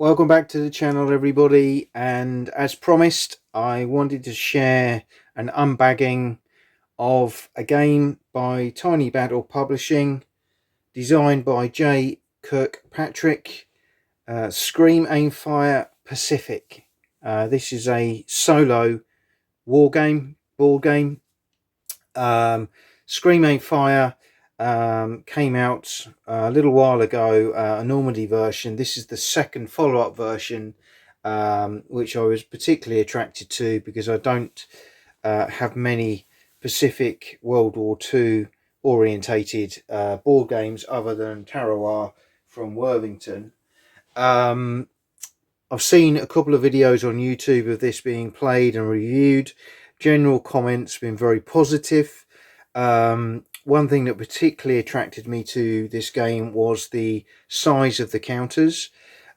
Welcome back to the channel, everybody, and as promised I wanted to share an unbagging of a game by Tiny Battle Publishing, designed by J. Kirkpatrick, Scream Aim Fire Pacific. This is a solo board game. Scream Aim Fire came out a little while ago, a Normandy version. This is the second follow-up version, which I was particularly attracted to because I don't have many Pacific World War II orientated board games other than Tarawa from Worthington. I've seen a couple of videos on YouTube of this being played and reviewed. General comments been very positive. One thing that particularly attracted me to this game was the size of the counters.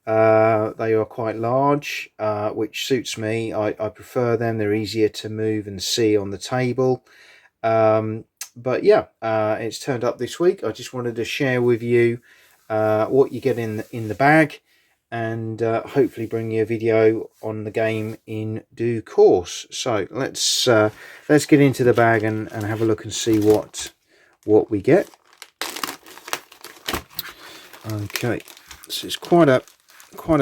They are quite large, which suits me. I prefer them. They're easier to move and see on the table. But yeah, it's turned up this week. I just wanted to share with you what you get in the bag, and hopefully bring you a video on the game in due course. So let's get into the bag and have a look and see what we get. Okay, so it's quite a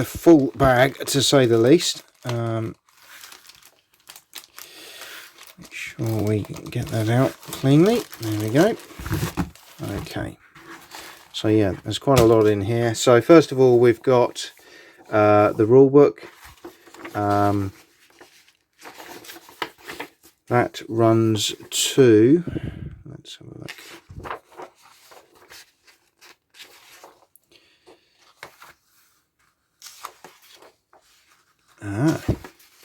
full bag, to say the least. Make sure we get that out cleanly. There we go. Okay, so yeah, there's quite a lot in here. So first of all, we've got the rule book. That runs to, let's have a look.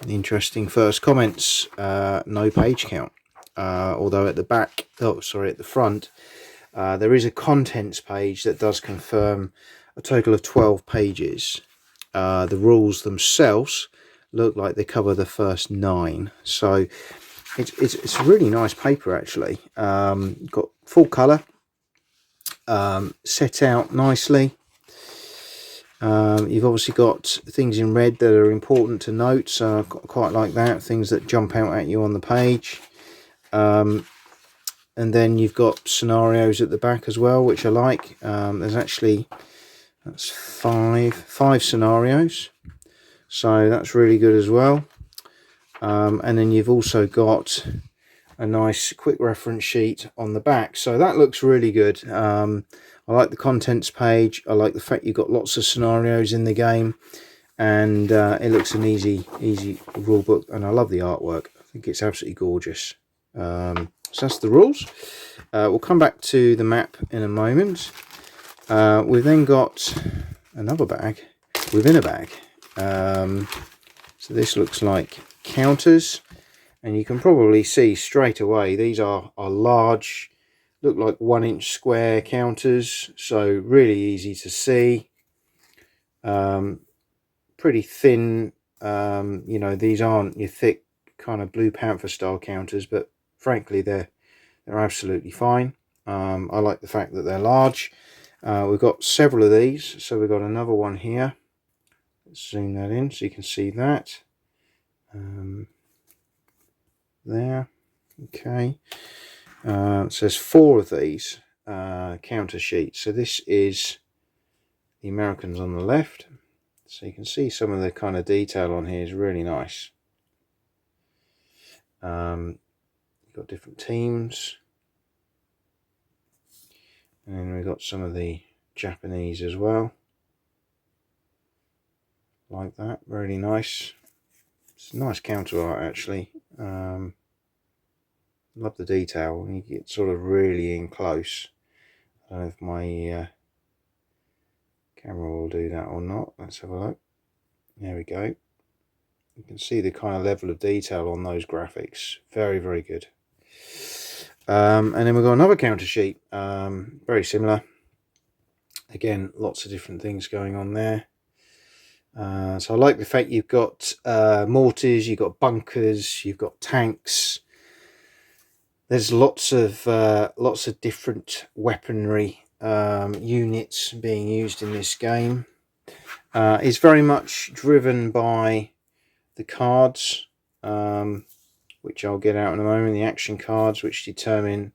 Interesting first comments. No page count, although at the back, at the front, there is a contents page that does confirm a total of 12 pages. The rules themselves look like they cover the first 9, so it's a really nice paper actually. Got full colour, set out nicely. You've obviously got things in red that are important to note, so I quite like that, things that jump out at you on the page. And then you've got scenarios at the back as well, which I like. There's actually, that's five scenarios, so that's really good as well. And then you've also got a nice quick reference sheet on the back, so that looks really good. I like the contents page. I like the fact you've got lots of scenarios in the game, and it looks an easy rule book, and I love the artwork. I think it's absolutely gorgeous. So that's the rules. We'll come back to the map in a moment. We've then got another bag within a bag. So this looks like counters, and you can probably see straight away these are large, look like 1-inch square counters, so really easy to see. Pretty thin. You know, these aren't your thick kind of Blue Panther style counters, but frankly they're absolutely fine. I like the fact that they're large. We've got several of these, so we've got another one here. Let's zoom that in so you can see that. There, okay. So there's 4 of these counter sheets. So this is the Americans on the left, so you can see some of the kind of detail on here is really nice. You've got different teams, and then we've got some of the Japanese as well, like that. Really nice. It's a nice counter art actually. Love the detail when you get sort of really in close. I don't know if my camera will do that or not. Let's have a look. There we go. You can see the kind of level of detail on those graphics. Very, very good. And then we've got another counter sheet, very similar. Again, lots of different things going on there. So I like the fact you've got mortars, you've got bunkers, you've got tanks. There's lots of different weaponry units being used in this game. is very much driven by the cards, which I'll get out in a moment, the action cards, which determine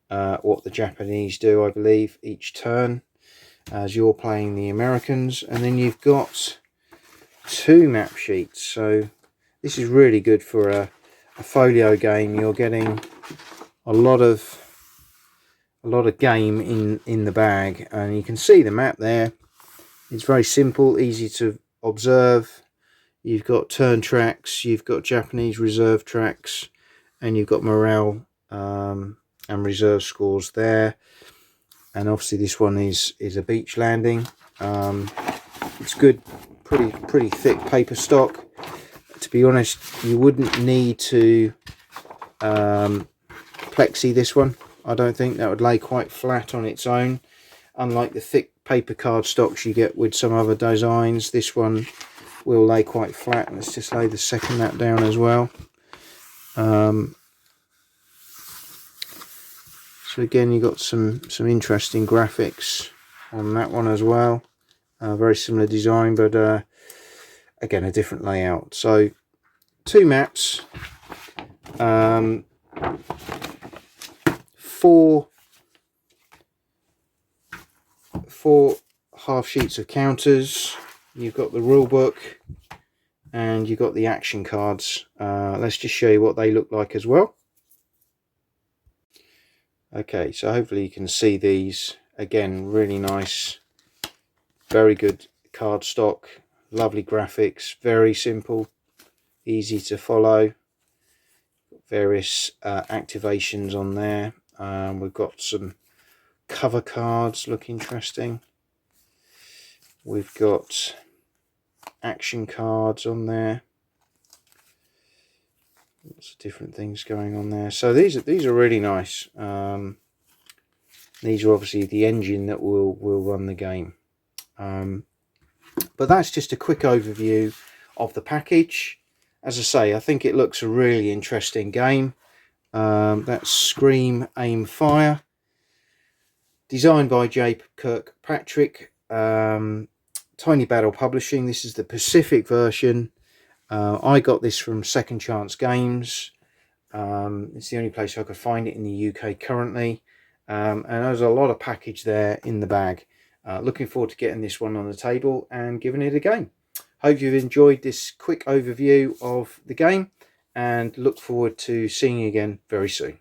what the Japanese do, I believe, each turn, as you're playing the Americans. And then you've got 2 map sheets, so this is really good for a folio game. You're getting a lot of game in the bag, and you can see the map there. It's very simple, easy to observe. You've got turn tracks, you've got Japanese reserve tracks, and you've got morale and reserve scores there. And obviously this one is a beach landing. It's good, pretty thick paper stock. To be honest, you wouldn't need to plexi this one. I don't think that would lay quite flat on its own. Unlike the thick paper card stocks you get with some other designs, this one will lay quite flat. Let's just lay the second map down as well. So again, you got some interesting graphics on that one as well. Very similar design, but again, a different layout. So 2 maps, 4 half sheets of counters. You've got the rule book, and you've got the action cards. Let's just show you what they look like as well. Okay, so hopefully you can see these. Again, really nice, very good card stock, lovely graphics, very simple, easy to follow. Various activations on there. We've got some cover cards, look interesting. We've got action cards on there. Lots of different things going on there. So these are really nice. These are obviously the engine that will run the game. But that's just a quick overview of the package. As I say, I think it looks a really interesting game. That's Scream, Aim, Fire. Designed by J. Kirkpatrick. Tiny Battle Publishing. This is the Pacific version. I got this from Second Chance Games. It's the only place I could find it in the UK currently. And there's a lot of package there in the bag. Looking forward to getting this one on the table and giving it a game. Hope you've enjoyed this quick overview of the game, and look forward to seeing you again very soon.